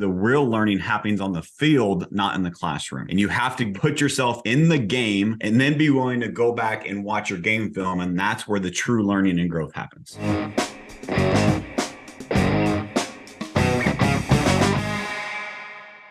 the real learning happens on the field, not in the classroom. And you have to put yourself in the game and then be willing to go back and watch your game film. And that's where the true learning and growth happens.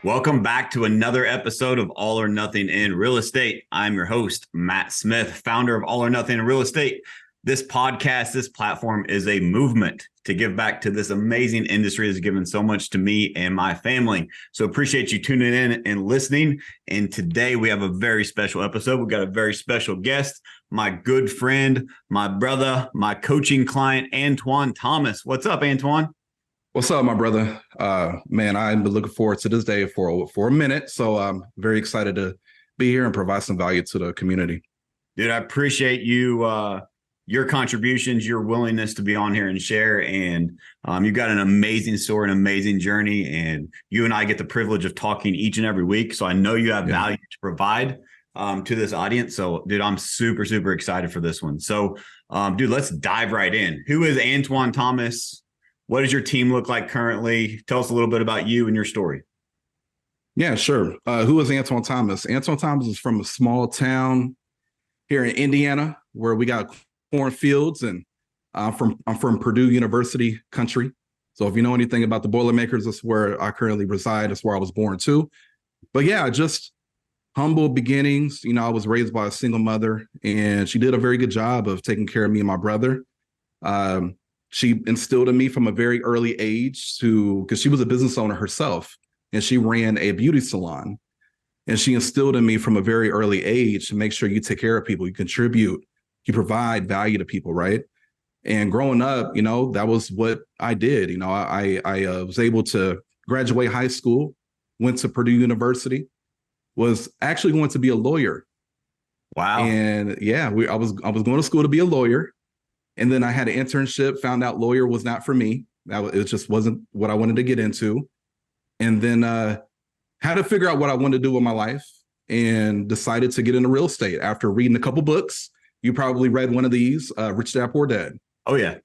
Welcome back to another episode of All or Nothing in Real Estate. I'm your host, Matt Smith, founder of All or Nothing in Real Estate. This podcast, this platform is a movement to give back to this amazing industry that's given so much to me and my family. So appreciate you tuning in and listening. And today we have a very special episode. We've got a very special guest, my good friend, my brother, my coaching client, Antoine Thomas. What's up, Antoine? What's up, my brother? Man, I've been looking forward to this day for a minute. So I'm very excited to be here and provide some value to the community. Dude, I appreciate you, your contributions, your willingness to be on here and share. And you've got an amazing story, an amazing journey. And you and I get the privilege of talking each and every week. So I know you have value to provide to this audience. So, dude, I'm super, super excited for this one. So, dude, let's dive right in. Who is Antoine Thomas? What does your team look like currently? Tell us a little bit about you and your story. Yeah, sure. Who is Antoine Thomas? Antoine Thomas is from a small town here in Indiana where we got cornfields, and I'm from Purdue University country. So if you know anything about the Boilermakers, that's where I currently reside. That's where I was born too. But yeah, just humble beginnings. You know, I was raised by a single mother, and she did a very good job of taking care of me and my brother. She instilled in me from a very early age because she was a business owner herself, and she ran a beauty salon. And she instilled in me from a very early age to make sure you take care of people, you contribute, you provide value to people, right? And growing up, you know, that was what I did. You know, I was able to graduate high school, went to Purdue University, was actually going to be a lawyer. Wow. And yeah, I was going to school to be a lawyer. And then I had an internship, found out lawyer was not for me. It just wasn't what I wanted to get into. And then had to figure out what I wanted to do with my life and decided to get into real estate after reading a couple books. You probably read one of these, Rich Dad, Poor Dad. Oh, yeah.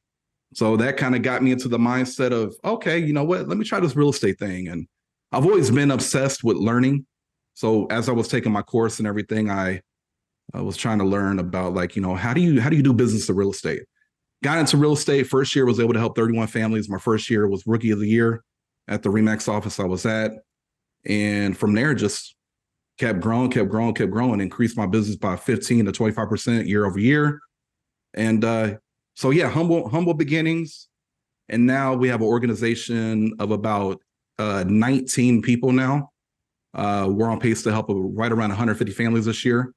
So that kind of got me into the mindset of, okay, you know what? Let me try this real estate thing. And I've always been obsessed with learning. So as I was taking my course and everything, I was trying to learn about, like, you know, how do you do business in real estate? Got into real estate. First year was able to help 31 families. My first year was Rookie of the Year at the RE/MAX office I was at. And from there, just kept growing, increased my business by 15 to 25% year over year. And so, yeah, humble beginnings. And now we have an organization of about 19 people now. We're on pace to help right around 150 families this year.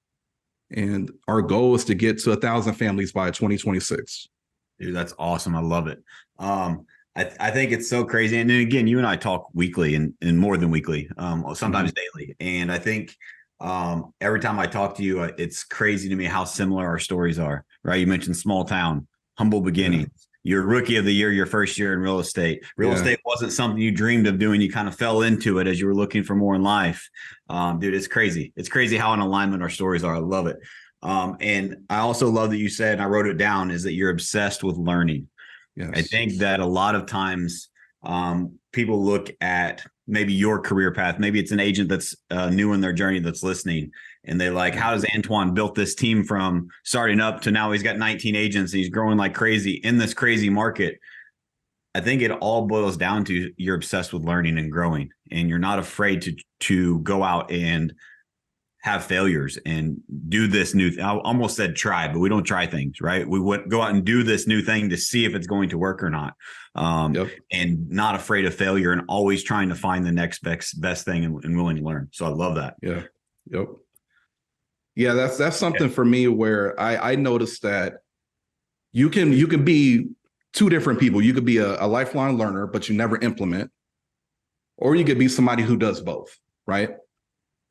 And our goal is to get to 1,000 families by 2026. Dude, that's awesome. I love it. I think it's so crazy. And then again, you and I talk weekly and more than weekly, sometimes daily. And I think every time I talk to you, it's crazy to me how similar our stories are, right? You mentioned small town, humble beginnings. Yeah. You're Rookie of the Year, your first year in real estate. Real estate wasn't something you dreamed of doing. You kind of fell into it as you were looking for more in life. Dude, it's crazy. It's crazy how in alignment our stories are. I love it. And I also love that you said, and I wrote it down, is that you're obsessed with learning. Yes. I think that a lot of times people look at maybe your career path. Maybe it's an agent that's new in their journey that's listening. And they like, how does Antoine built this team from starting up to now he's got 19 agents and he's growing like crazy in this crazy market? I think it all boils down to you're obsessed with learning and growing, and you're not afraid to go out and have failures and do this new I almost said try, but we don't try things, right? We would go out and do this new thing to see if it's going to work or not. And not afraid of failure and always trying to find the next best thing and willing to learn. So I love that. Yeah. Yep. Yeah. That's something for me where I noticed that you can be two different people. You could be a lifelong learner, but you never implement, or you could be somebody who does both. Right.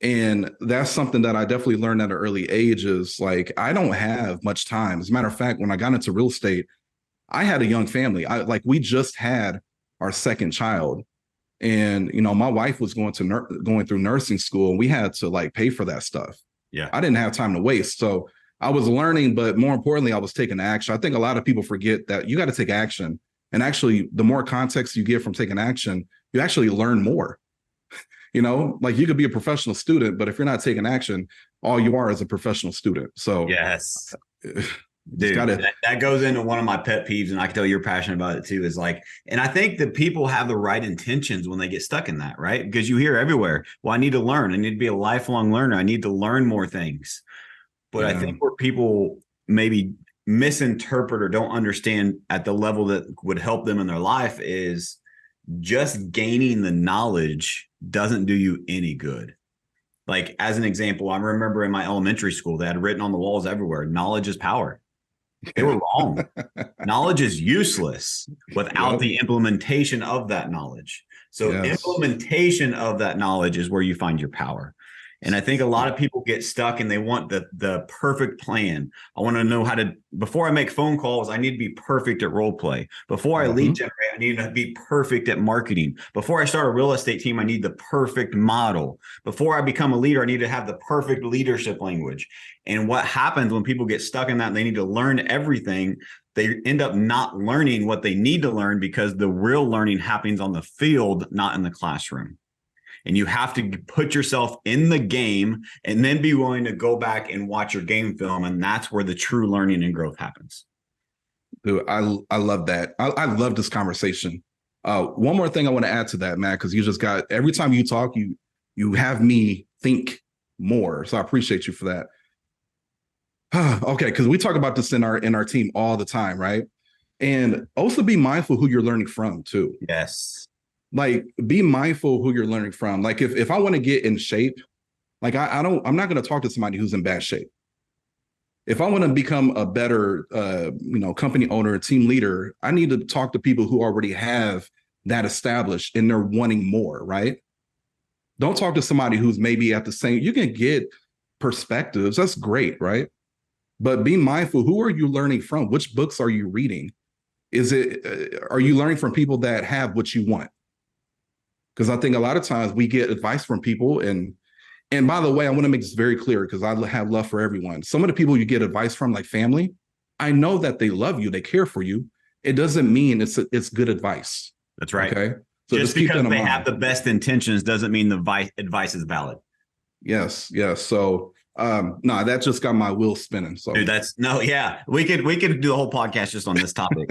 And that's something that I definitely learned at an early age is like, I don't have much time. As a matter of fact, when I got into real estate, I had a young family. We just had our second child, and, you know, my wife was going through nursing school, and we had to like pay for that stuff. Yeah. I didn't have time to waste. So I was learning, but more importantly, I was taking action. I think a lot of people forget that you got to take action. And actually, the more context you get from taking action, you actually learn more. Like you could be a professional student, but if you're not taking action, all you are is a professional student. So yes. just Dude, gotta. that goes into one of my pet peeves, and I can tell you're passionate about it too. Is like, and I think that people have the right intentions when they get stuck in that, right? Because you hear everywhere, well, I need to learn. I need to be a lifelong learner. I need to learn more things. But I Yeah. think where people maybe misinterpret or don't understand at the level that would help them in their life is just gaining the knowledge doesn't do you any good. Like, as an example, I remember in my elementary school, they had written on the walls everywhere, knowledge is power. They were wrong. Knowledge is useless without Yep. the implementation of that knowledge. So Yes. implementation of that knowledge is where you find your power. And I think a lot of people get stuck and they want the perfect plan. I want to know how to, before I make phone calls, I need to be perfect at role play. Before I lead generate, I need to be perfect at marketing. Before I start a real estate team, I need the perfect model. Before I become a leader, I need to have the perfect leadership language. And what happens when people get stuck in that and they need to learn everything, they end up not learning what they need to learn because the real learning happens on the field, not in the classroom. And you have to put yourself in the game and then be willing to go back and watch your game film. And that's where the true learning and growth happens. Dude, I love that. I love this conversation. One more thing I want to add to that, Matt, because you just got, every time you talk, you have me think more. So I appreciate you for that. Okay, because we talk about this in our team all the time, right? And also be mindful who you're learning from too. Yes. Like be mindful who you're learning from. Like if I want to get in shape, like I'm not going to talk to somebody who's in bad shape. If I want to become a better company owner, team leader, I need to talk to people who already have that established and they're wanting more, right? Don't talk to somebody who's maybe at the same, you can get perspectives. That's great, right? But be mindful, who are you learning from? Which books are you reading? Are you learning from people that have what you want? Because I think a lot of times we get advice from people, and by the way, I want to make this very clear because I have love for everyone. Some of the people you get advice from, like family, I know that they love you, they care for you. It doesn't mean it's good advice. That's right. Okay. So just because they have the best intentions doesn't mean the advice is valid. Yes. So no, that just got my wheels spinning. So dude, we could do the whole podcast just on this topic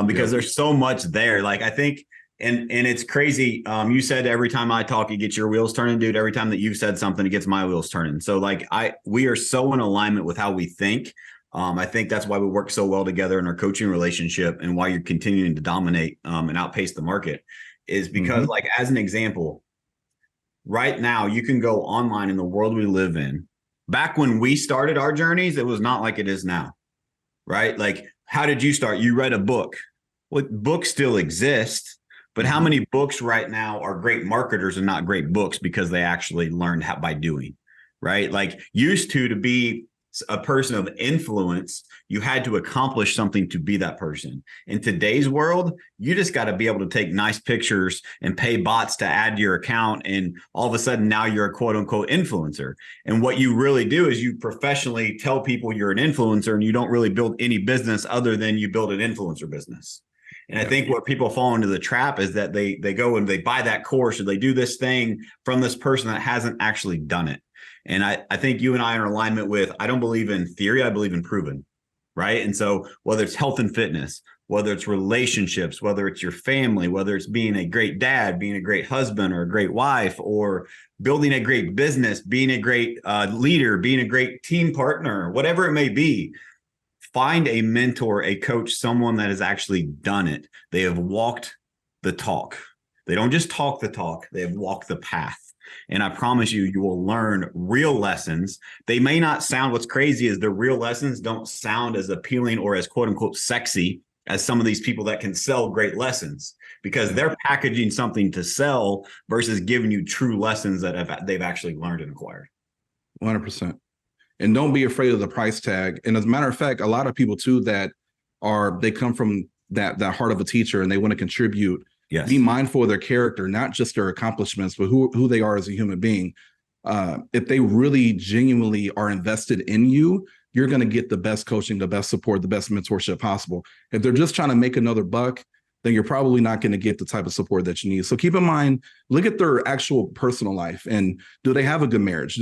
because there's so much there. Like I think, and it's crazy. You said every time I talk, it gets your wheels turning, dude. Every time that you've said something, it gets my wheels turning. So like we are so in alignment with how we think. I think that's why we work so well together in our coaching relationship and why you're continuing to dominate and outpace the market is because like, as an example, right now you can go online in the world we live in. Back when we started our journeys, it was not like it is now, right? Like, how did you start? You read a book. Well, books still exist, but how many books right now are great marketers and not great books because they actually learned how by doing, right? Like used to be a person of influence, you had to accomplish something to be that person. In today's world, you just got to be able to take nice pictures and pay bots to add to your account. And all of a sudden now you're a quote unquote influencer. And what you really do is you professionally tell people you're an influencer and you don't really build any business other than you build an influencer business. And I think what people fall into the trap is that they go and they buy that course or they do this thing from this person that hasn't actually done it. And I think you and I are in alignment with, I don't believe in theory, I believe in proven, right? And so whether it's health and fitness, whether it's relationships, whether it's your family, whether it's being a great dad, being a great husband or a great wife, or building a great business, being a great leader, being a great team partner, whatever it may be, find a mentor, a coach, someone that has actually done it. They have walked the talk. They don't just talk the talk, they have walked the path. And I promise you, you will learn real lessons. They may not sound, what's crazy is the real lessons don't sound as appealing or as quote unquote sexy as some of these people that can sell great lessons because they're packaging something to sell versus giving you true lessons that they've actually learned and acquired. 100%. And don't be afraid of the price tag. And as a matter of fact, a lot of people too they come from that heart of a teacher and they want to contribute. Yes. Be mindful of their character, not just their accomplishments, but who they are as a human being. If they really genuinely are invested in you, you're going to get the best coaching, the best support, the best mentorship possible. If they're just trying to make another buck, then you're probably not going to get the type of support that you need. So keep in mind, look at their actual personal life, and do they have a good marriage?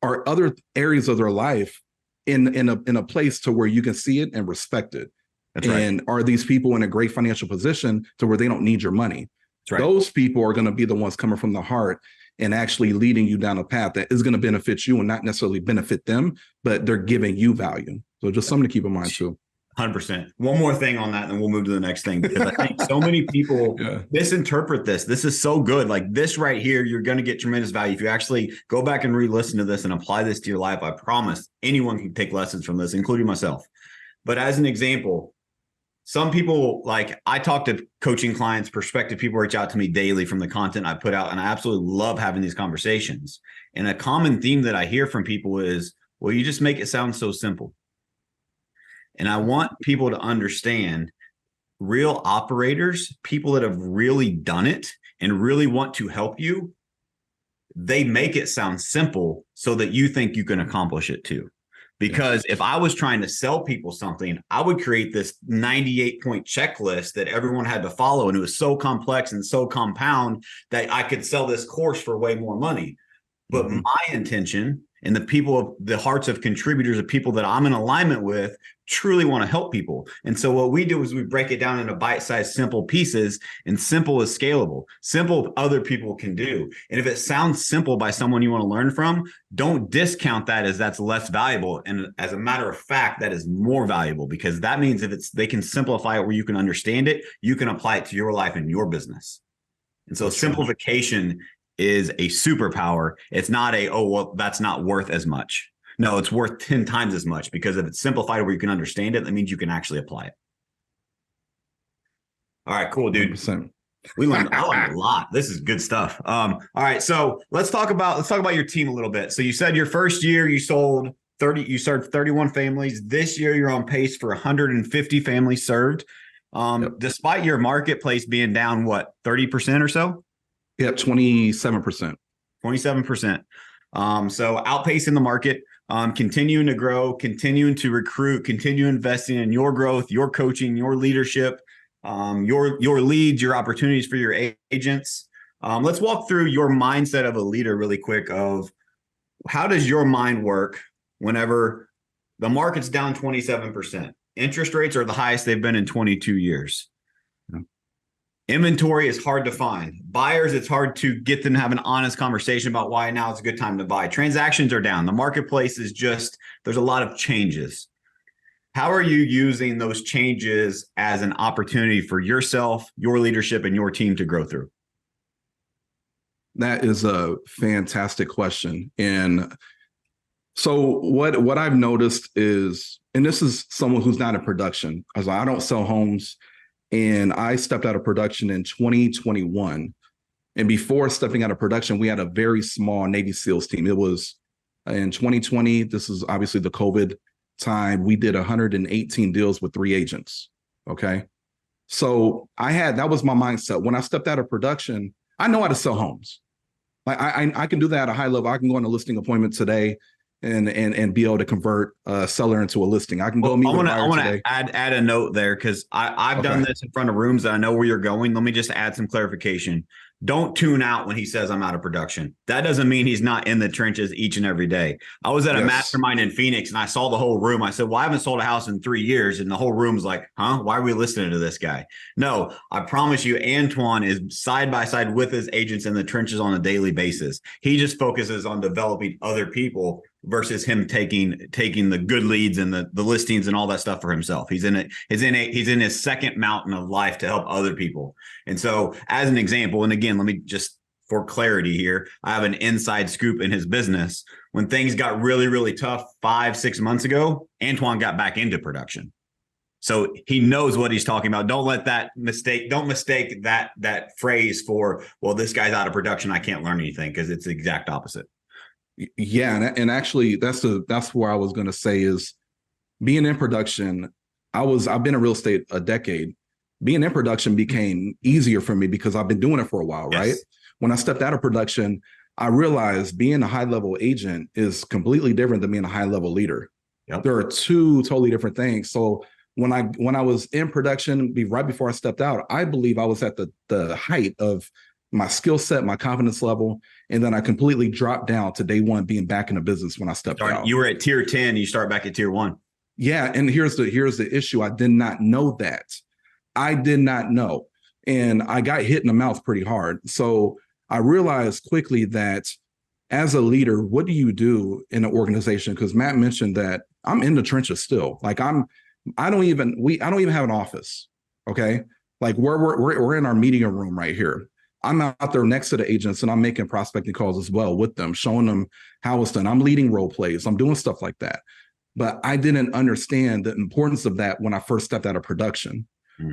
Are other areas of their life in a place to where you can see it and respect it? That's right. And are these people in a great financial position to where they don't need your money? That's right. Those people are going to be the ones coming from the heart and actually leading you down a path that is going to benefit you and not necessarily benefit them, but they're giving you value. So just something to keep in mind too. 100%. One more thing on that, and then we'll move to the next thing, because I think so many people misinterpret this. This is so good. Like this right here, you're going to get tremendous value. If you actually go back and re-listen to this and apply this to your life, I promise anyone can take lessons from this, including myself. But as an example, some people, like I talk to coaching clients, prospective people reach out to me daily from the content I put out, and I absolutely love having these conversations. And a common theme that I hear from people is, well, you just make it sound so simple. And I want people to understand, real operators, people that have really done it and really want to help you, they make it sound simple so that you think you can accomplish it too. Because if I was trying to sell people something, I would create this 98-point checklist that everyone had to follow. And it was so complex and so compound that I could sell this course for way more money. But my intention and the people of the hearts of contributors, of people that I'm in alignment with, truly want to help people. And so what we do is we break it down into bite-sized, simple pieces, and simple is scalable. Simple other people can do. And if it sounds simple by someone you want to learn from, don't discount that as that's less valuable. And as a matter of fact, that is more valuable, because that means if they can simplify it where you can understand it, you can apply it to your life and your business. And so simplification is a superpower. It's not that's not worth as much. No, it's worth 10 times as much, because if it's simplified where you can understand it, that means you can actually apply it. All right, cool, dude. 100%. I learned a lot. This is good stuff. All right, so let's talk about your team a little bit. So you said your first year you served 31 families. This year you're on pace for 150 families served. Despite your marketplace being down, what, 30% or so? Yeah, 27%. 27%. So outpacing the market, continuing to grow, continuing to recruit, continue investing in your growth, your coaching, your leadership, your leads, your opportunities for your agents. Let's walk through your mindset of a leader really quick. Of how does your mind work whenever the market's down 27%? Interest rates are the highest they've been in 22 years. Inventory is hard to find. Buyers, it's hard to get them to have an honest conversation about why now is a good time to buy. Transactions are down. The marketplace is there's a lot of changes. How are you using those changes as an opportunity for yourself, your leadership, and your team to grow through? That is a fantastic question. And so what I've noticed is, and this is someone who's not in production, as I don't sell homes. And I stepped out of production in 2021. And before stepping out of production, we had a very small Navy SEALs team. It was in 2020. This is obviously the COVID time. We did 118 deals with 3 agents. Okay. So that was my mindset. When I stepped out of production, I know how to sell homes. I can do that at a high level. I can go on a listing appointment today and be able to convert a seller into a listing. I can go meet with a buyer today. I want to add a note there, because I've done this in front of rooms that I know where you're going. Let me just add some clarification. Don't tune out when he says I'm out of production. That doesn't mean he's not in the trenches each and every day. I was at a mastermind in Phoenix and I saw the whole room. I said, well, I haven't sold a house in 3 years. And the whole room was like, huh? Why are we listening to this guy? No, I promise you, Antoine is side by side with his agents in the trenches on a daily basis. He just focuses on developing other people versus him taking the good leads and the listings and all that stuff for himself. He's in his second mountain of life to help other people. And so as an example, and again, let me just, for clarity here, I have an inside scoop in his business. When things got really, really tough 5-6 months ago, Antoine got back into production. So he knows what he's talking about. Don't mistake that phrase for, well, this guy's out of production, I can't learn anything, because it's the exact opposite. Yeah, and actually that's where I was going to say is, being in production, I've been in real estate a decade. Being in production became easier for me because I've been doing it for a while, right? When I stepped out of production, I realized being a high-level agent is completely different than being a high-level leader. There are two totally different things. So when I was in production, right before I stepped out, I believe I was at the height of my skill set, my confidence level, and then I completely dropped down to day one being back in the business when I stepped out. You were at tier 10, you start back at tier 1. Yeah, and here's the issue. I did not know that. I did not know. And I got hit in the mouth pretty hard. So I realized quickly that as a leader, what do you do in an organization? Because Matt mentioned that I'm in the trenches still. Like I don't even have an office. Okay. Like we're in our meeting room right here. I'm out there next to the agents and I'm making prospecting calls as well with them, showing them how it's done. I'm leading role plays. I'm doing stuff like that. But I didn't understand the importance of that when I first stepped out of production.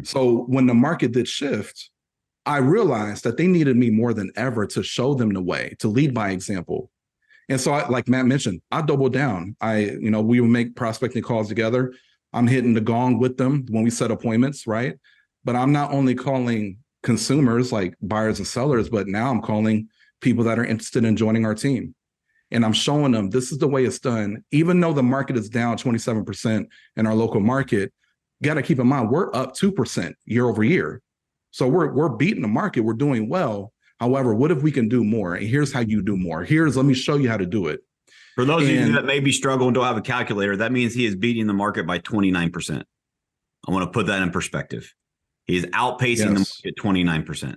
So when the market did shift, I realized that they needed me more than ever to show them the way, to lead by example. And so, like Matt mentioned, I doubled down. We would make prospecting calls together. I'm hitting the gong with them when we set appointments, right? But I'm not only calling consumers like buyers and sellers, but now I'm calling people that are interested in joining our team. And I'm showing them this is the way it's done. Even though the market is down 27% in our local market, got to keep in mind, we're up 2% year over year. So we're beating the market. We're doing well. However, what if we can do more? And here's how you do more. Let me show you how to do it. For those of you that maybe struggle and don't have a calculator, that means he is beating the market by 29%. I want to put that in perspective. He is outpacing the market 29%.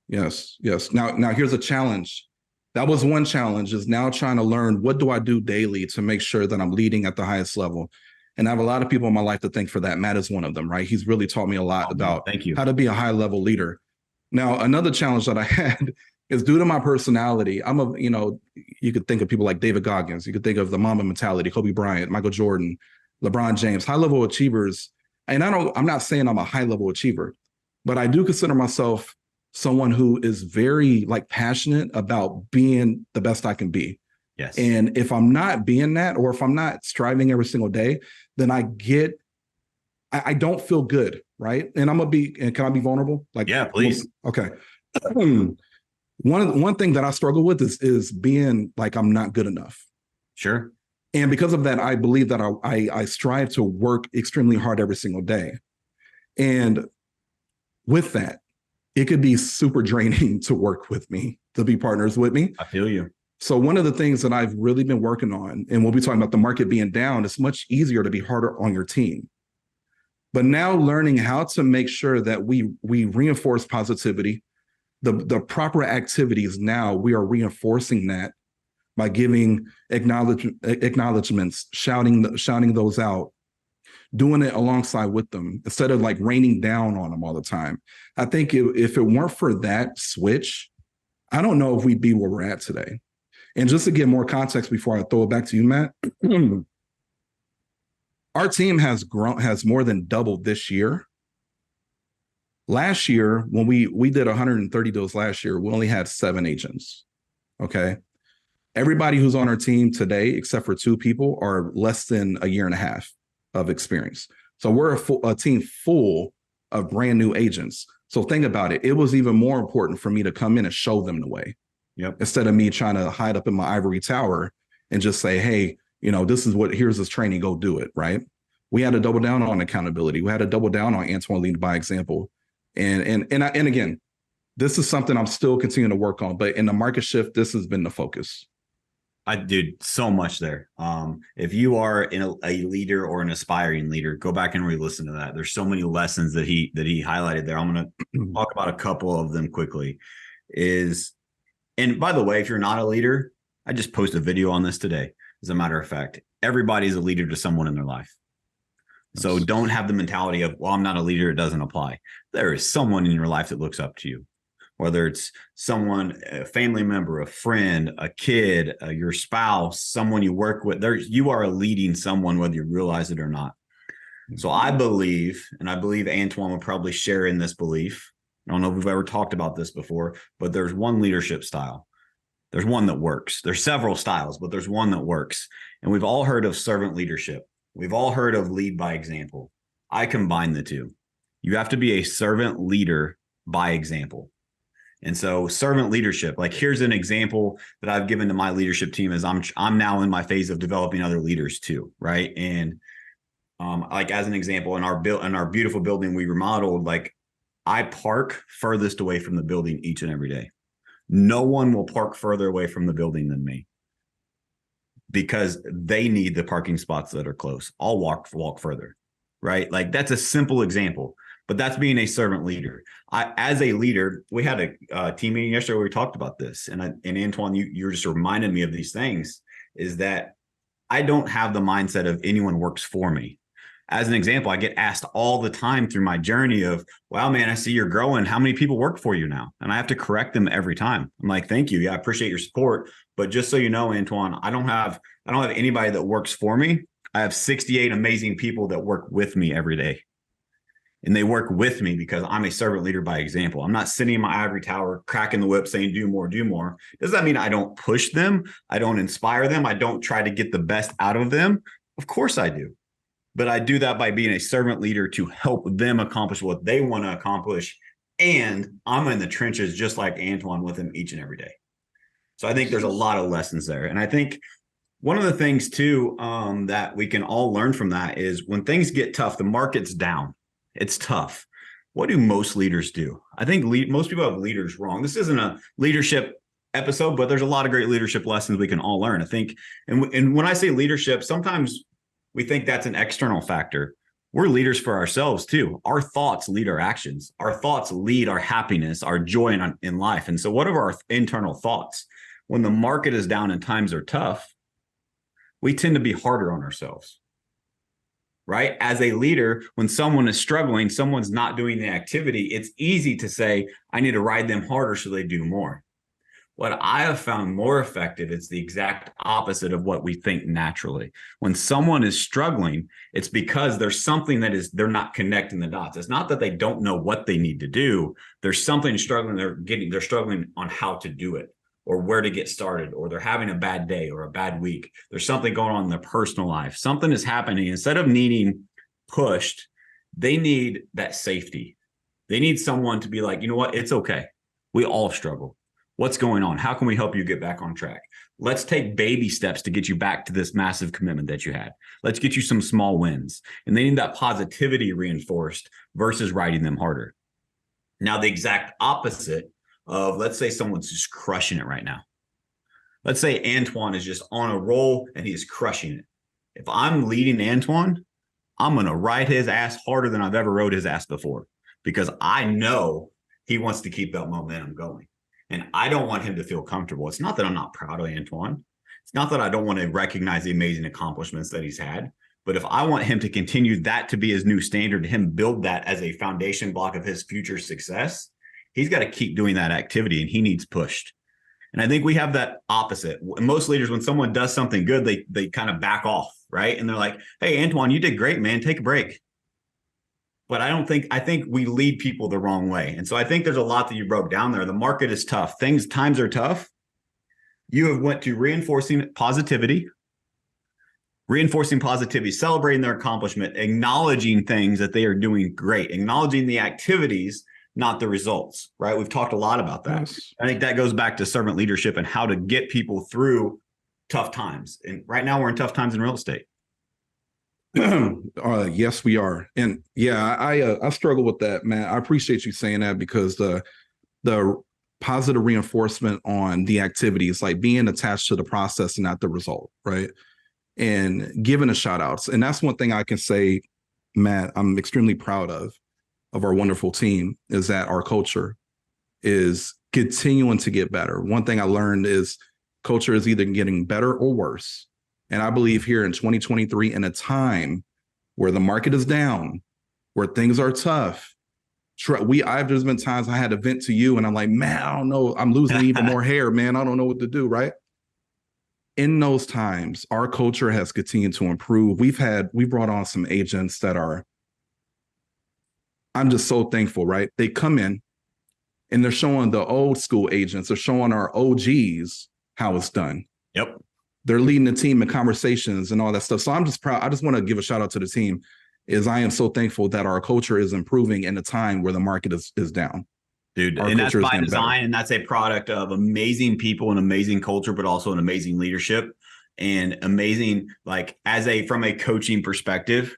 Yes. Now here's a challenge. That was one challenge, is now trying to learn, what do I do daily to make sure that I'm leading at the highest level? And I have a lot of people in my life to thank for that. Matt is one of them, right? He's really taught me a lot about how to be a high level leader. Now, another challenge that I had is due to my personality. You could think of people like David Goggins. You could think of the Mamba mentality, Kobe Bryant, Michael Jordan, LeBron James, high level achievers. And I'm not saying I'm a high level achiever, but I do consider myself someone who is very passionate about being the best I can be. Yes. And if I'm not being that, or if I'm not striving every single day, then I don't feel good. Right. And can I be vulnerable? Yeah, please. Okay. One thing that I struggle with is being like, I'm not good enough. Sure. And because of that, I believe that I strive to work extremely hard every single day. And with that, it could be super draining to work with me, to be partners with me. I feel you. So one of the things that I've really been working on, and we'll be talking about the market being down, it's much easier to be harder on your team. But now learning how to make sure that we reinforce positivity, the proper activities, now we are reinforcing that by giving acknowledgments, shouting those out, doing it alongside with them instead of raining down on them all the time. I think if it weren't for that switch, I don't know if we'd be where we're at today. And just to get more context before I throw it back to you, Matt, our team has more than doubled this year. Last year, when we did 130 deals last year, we only had 7 agents. Okay. Everybody who's on our team today, except for 2 people, are less than a year and a half of experience. So we're a team full of brand new agents. So think about it. It was even more important for me to come in and show them the way. Yep. Instead of me trying to hide up in my ivory tower and just say, hey, here's this training, go do it. Right. We had to double down on accountability. We had to double down on Antoine leading by example. And again, this is something I'm still continuing to work on, but in the market shift, this has been the focus. I did so much there. If you are a leader or an aspiring leader, go back and re-listen to that. There's so many lessons that he highlighted there. I'm going to talk about a couple of them quickly. And by the way, if you're not a leader, I just posted a video on this today. As a matter of fact, everybody's a leader to someone in their life. So don't have the mentality of, well, I'm not a leader, it doesn't apply. There is someone in your life that looks up to you. Whether it's someone, a family member, a friend, a kid, your spouse, someone you work with, you are leading someone, whether you realize it or not. So I believe, and I believe Antoine would probably share in this belief. I don't know if we've ever talked about this before, but there's one leadership style. There's one that works. There's several styles, but there's one that works. And we've all heard of servant leadership. We've all heard of lead by example. I combine the two. You have to be a servant leader by example. And so servant leadership, here's an example that I've given to my leadership team is I'm now in my phase of developing other leaders too, right? And Like as an example, in our beautiful building we remodeled, like I park furthest away from the building each and every day. No one will park further away from the building than me because they need the parking spots that are close. I'll walk further, right? Like that's a simple example, but that's being a servant leader. As a leader, we had a team meeting yesterday where we talked about this, and Antoine, you're just reminding me of these things. Is that I don't have the mindset of anyone works for me. As an example, I get asked all the time through my journey of, wow, man, I see you're growing. How many people work for you now? And I have to correct them every time. I'm like, thank you. Yeah, I appreciate your support. But just so you know, Antoine, I don't have anybody that works for me. I have 68 amazing people that work with me every day. And they work with me because I'm a servant leader by example. I'm not sitting in my ivory tower, cracking the whip, saying, do more, do more. Does that mean I don't push them? I don't inspire them? I don't try to get the best out of them? Of course I do. But I do that by being a servant leader to help them accomplish what they want to accomplish. And I'm in the trenches just like Antoine with them each and every day. So I think there's a lot of lessons there. And I think one of the things too that we can all learn from that is when things get tough, the market's down. It's tough. What do most leaders do? I think most people have leaders wrong. This isn't a leadership episode, but there's a lot of great leadership lessons we can all learn. I think, and when I say leadership, sometimes we think that's an external factor. We're leaders for ourselves too. Our thoughts lead our actions. Our thoughts lead our happiness, our joy in life. And so what are our internal thoughts? When the market is down and times are tough, we tend to be harder on ourselves, right? As a leader, when someone is struggling, someone's not doing the activity, it's easy to say, I need to ride them harder so they do more. What I have found more effective, it's the exact opposite of what we think naturally. When someone is struggling, it's because there's something they're not connecting the dots. It's not that they don't know what they need to do. There's something struggling, they're struggling on how to do it or where to get started, or they're having a bad day or a bad week. There's something going on in their personal life. Something is happening. Instead of needing pushed, they need that safety. They need someone to be like, you know what? It's okay. We all struggle. What's going on? How can we help you get back on track? Let's take baby steps to get you back to this massive commitment that you had. Let's get you some small wins. And they need that positivity reinforced versus riding them harder. Now, the exact opposite of, let's say someone's just crushing it right now. Let's say Antoine is just on a roll and he's crushing it. If I'm leading Antoine, I'm going to ride his ass harder than I've ever rode his ass before because I know he wants to keep that momentum going. And I don't want him to feel comfortable. It's not that I'm not proud of Antoine. It's not that I don't want to recognize the amazing accomplishments that he's had. But if I want him to continue that to be his new standard, him build that as a foundation block of his future success, he's got to keep doing that activity and he needs pushed. And I think we have that opposite. Most leaders, when someone does something good, they kind of back off, right? And they're like, hey, Antoine, you did great, man. Take a break. But I think we lead people the wrong way. And so I think there's a lot that you broke down there. The market is tough. Times are tough. You have went to reinforcing positivity, celebrating their accomplishment, acknowledging things that they are doing great, acknowledging the activities, not the results, right? We've talked a lot about that. Yes. I think that goes back to servant leadership and how to get people through tough times. And right now we're in tough times in real estate. Yes, we are. And yeah, I struggle with that, man. I appreciate you saying that because the positive reinforcement on the activities, like being attached to the process and not the result, right? And giving a shout outs. And that's one thing I can say, Matt, I'm extremely proud of our wonderful team is that our culture is continuing to get better. One thing I learned is culture is either getting better or worse. And I believe here in 2023, in a time where the market is down, where things are tough, there's been times I had to vent to you and I'm like, man, I don't know. I'm losing even more hair, man. I don't know what to do, right? In those times, our culture has continued to improve. We brought on some agents that I'm just so thankful, right? They come in and they're showing the old school agents, they're showing our OGs how it's done. Yep. They're leading the team in conversations and all that stuff. So I'm just proud. I just want to give a shout out to the team. I am so thankful that our culture is improving in a time where the market is down. Dude, and that's by design, and that's a product of amazing people and amazing culture, but also an amazing leadership and amazing, like from a coaching perspective,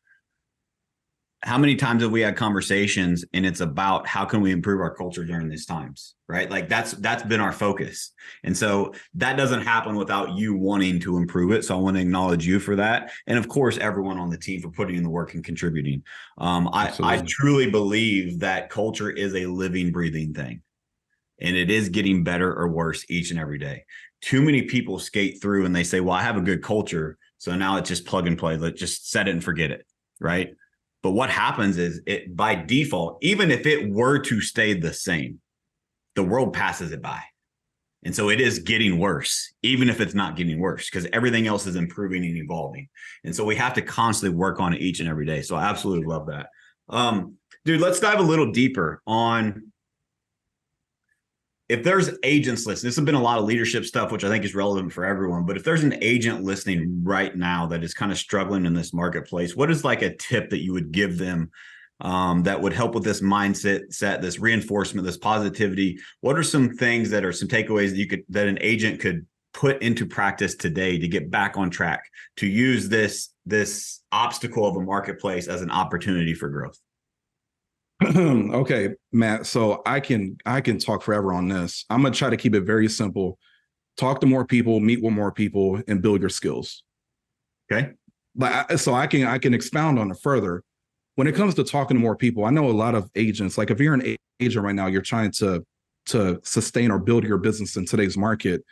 how many times have we had conversations and it's about how can we improve our culture during these times, right? Like that's been our focus. And so that doesn't happen without you wanting to improve it. So I want to acknowledge you for that. And of course, everyone on the team for putting in the work and contributing. I Absolutely. truly believe that culture is a living, breathing thing. And it is getting better or worse each and every day. Too many people skate through and they say, well, I have a good culture. So now it's just plug and play. Let's just set it and forget it. Right. But what happens is it by default, even if it were to stay the same, the world passes it by. And so it is getting worse, even if it's not getting worse, because everything else is improving and evolving. And so we have to constantly work on it each and every day. So I absolutely love that. Dude, let's dive a little deeper on if there's agents listening. This has been a lot of leadership stuff, which I think is relevant for everyone. But if there's an agent listening right now that is kind of struggling in this marketplace, what is like a tip that you would give them that would help with this mindset, this reinforcement, this positivity? What are some things that are some takeaways that an agent could put into practice today to get back on track, to use this obstacle of a marketplace as an opportunity for growth? Okay, Matt. So I can talk forever on this. I'm gonna try to keep it very simple. Talk to more people, meet with more people, and build your skills. Okay. But so I can expound on it further. When it comes to talking to more people, I know a lot of agents. Like if you're an agent right now, you're trying to sustain or build your business in today's market.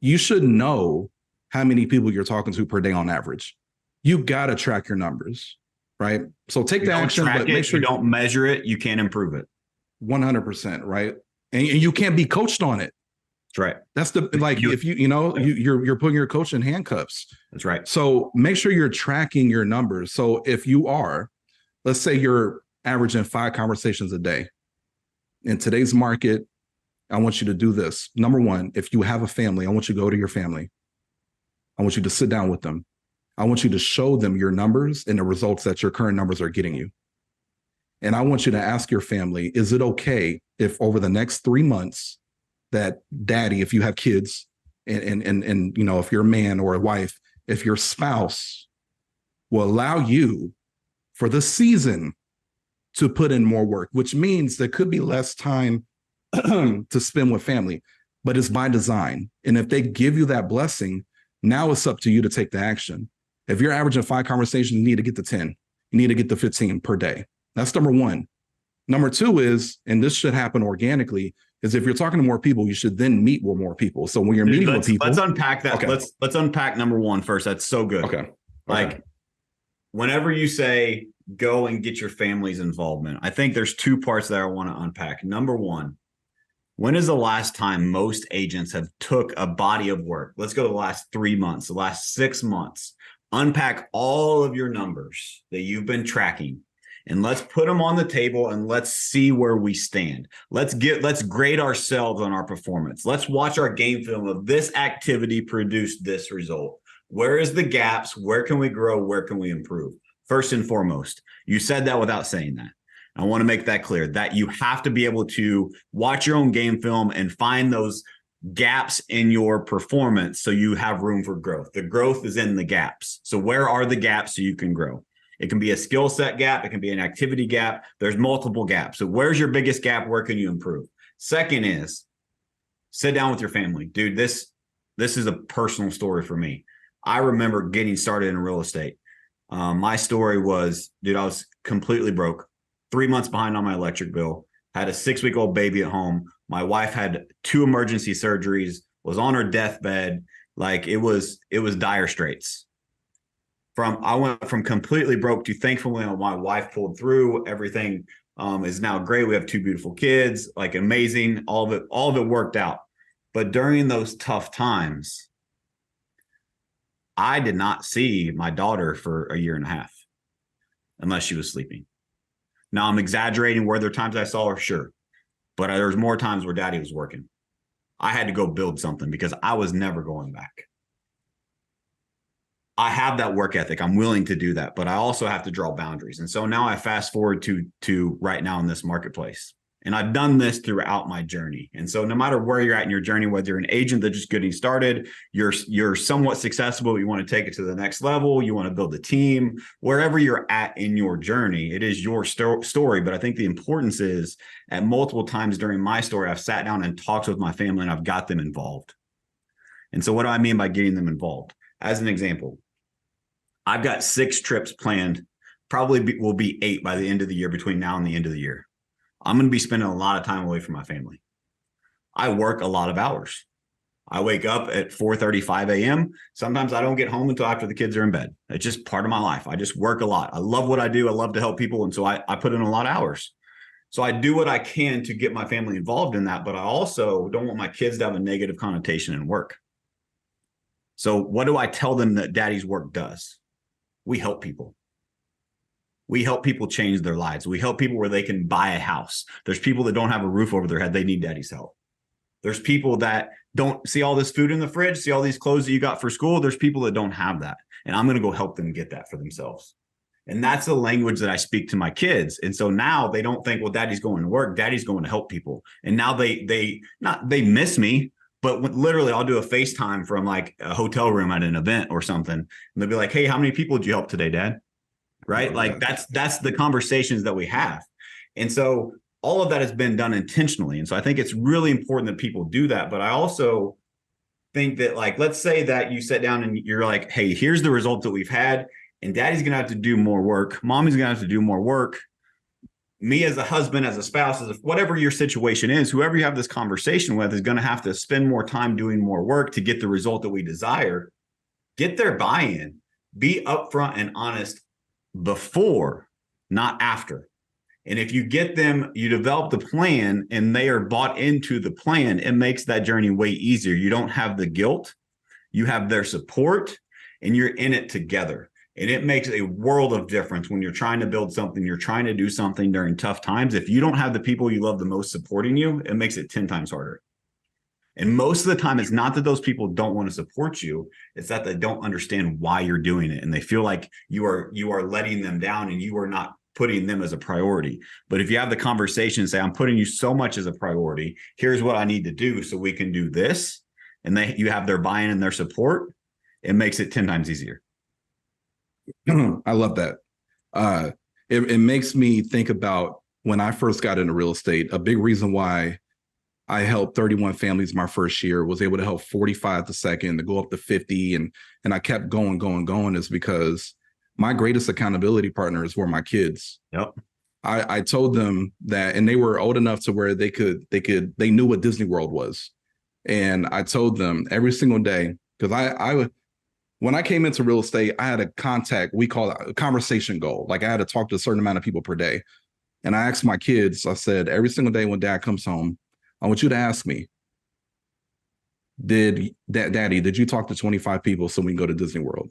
You should know how many people you're talking to per day on average. You got to track your numbers, right? So take the action, but make sure you don't measure it. You can't improve it. 100%, right? And you can't be coached on it. That's right. That's the like if you're putting your coach in handcuffs. That's right. So make sure you're tracking your numbers. So if you are, let's say you're averaging 5 conversations a day. In today's market, I want you to do this. Number one, if you have a family, I want you to go to your family. I want you to sit down with them. I want you to show them your numbers and the results that your current numbers are getting you. And I want you to ask your family, is it okay if over the next 3 months that daddy, if you have kids and you know, if you're a man or a wife, if your spouse will allow you for the season to put in more work, which means there could be less time to spend with family, but it's by design. And if they give you that blessing, now it's up to you to take the action. If you're averaging 5 conversations, you need to get to 10. You need to get to 15 per day. That's number one. Number two is, and this should happen organically, is if you're talking to more people, you should then meet with more people. So when you're meeting with people, let's unpack that. Okay. Let's unpack number one first. That's so good. Okay. Like whenever you say go and get your family's involvement, I think there's 2 parts that I want to unpack. Number one, when is the last time most agents have took a body of work? Let's go to the last 3 months, the last 6 months. Unpack all of your numbers that you've been tracking and let's put them on the table and let's see where we stand. Let's grade ourselves on our performance. Let's watch our game film of this activity produced this result. Where is the gaps? Where can we grow? Where can we improve? First and foremost, you said that without saying that. I want to make that clear that you have to be able to watch your own game film and find those gaps in your performance so you have room for growth. The growth is in the gaps. So where are the gaps so you can grow? It can be a skill set gap. It can be an activity gap. There's multiple gaps. So where's your biggest gap? Where can you improve? Second is sit down with your family. Dude, this is a personal story for me. I remember getting started in real estate. My story was, dude, I was completely broke, 3 months behind on my electric bill, had a 6-week-old baby at home. My wife had 2 emergency surgeries, was on her deathbed. Like it was dire straits. I went from completely broke to thankfully my wife pulled through. Everything is now great. We have 2 beautiful kids, like amazing. All of it worked out. But during those tough times, I did not see my daughter for a year and a half unless she was sleeping. Now I'm exaggerating. Were there times I saw her? Sure. But there was more times where daddy was working. I had to go build something because I was never going back. I have that work ethic. I'm willing to do that, but I also have to draw boundaries. And so now I fast forward to right now in this marketplace. And I've done this throughout my journey. And so no matter where you're at in your journey, whether you're an agent that's just getting started, you're somewhat successful, you want to take it to the next level, you want to build a team, wherever you're at in your journey, it is your story. But I think the importance is at multiple times during my story, I've sat down and talked with my family and I've got them involved. And so what do I mean by getting them involved? As an example, I've got 6 trips planned, probably will be 8 by the end of the year between now and the end of the year. I'm going to be spending a lot of time away from my family. I work a lot of hours. I wake up at 4:35 a.m. Sometimes I don't get home until after the kids are in bed. It's just part of my life. I just work a lot. I love what I do. I love to help people. And so I put in a lot of hours. So I do what I can to get my family involved in that, but I also don't want my kids to have a negative connotation in work. So what do I tell them that daddy's work does? We help people. We help people change their lives. We help people where they can buy a house. There's people that don't have a roof over their head. They need daddy's help. There's people that don't see all this food in the fridge, see all these clothes that you got for school. There's people that don't have that. And I'm going to go help them get that for themselves. And that's the language that I speak to my kids. And so now they don't think, well, daddy's going to work. Daddy's going to help people. And now they miss me, but literally I'll do a FaceTime from like a hotel room at an event or something. And they'll be like, hey, how many people did you help today, Dad? Right? Like that's the conversations that we have. And so all of that has been done intentionally. And so I think it's really important that people do that. But I also think that, like, let's say that you sit down and you're like, hey, here's the result that we've had. And daddy's going to have to do more work. Mommy's going to have to do more work. Me as a husband, as a spouse, whatever your situation is, whoever you have this conversation with is going to have to spend more time doing more work to get the result that we desire. Get their buy-in. Be upfront and honest before, not after. And if you get them, you develop the plan and they are bought into the plan, it makes that journey way easier. You don't have the guilt, you have their support, and you're in it together. And it makes a world of difference when you're trying to build something, you're trying to do something during tough times. If you don't have the people you love the most supporting you, it makes it 10 times harder. And most of the time, it's not that those people don't want to support you. It's that they don't understand why you're doing it. And they feel like you are letting them down and you are not putting them as a priority. But if you have the conversation and say, I'm putting you so much as a priority, here's what I need to do so we can do this. And you have their buy-in and their support, it makes it 10 times easier. I love that. It makes me think about when I first got into real estate. A big reason why I helped 31 families my first year, was able to help 45 the second, to go up to 50. And I kept going is because my greatest accountability partners were my kids. Yep. I told them that, and they were old enough to where they knew what Disney World was. And I told them every single day, because when I came into real estate, I had a contact, we call it a conversation goal. Like I had to talk to a certain amount of people per day. And I asked my kids, I said, every single day when dad comes home, I want you to ask me, Daddy, did you talk to 25 people so we can go to Disney World?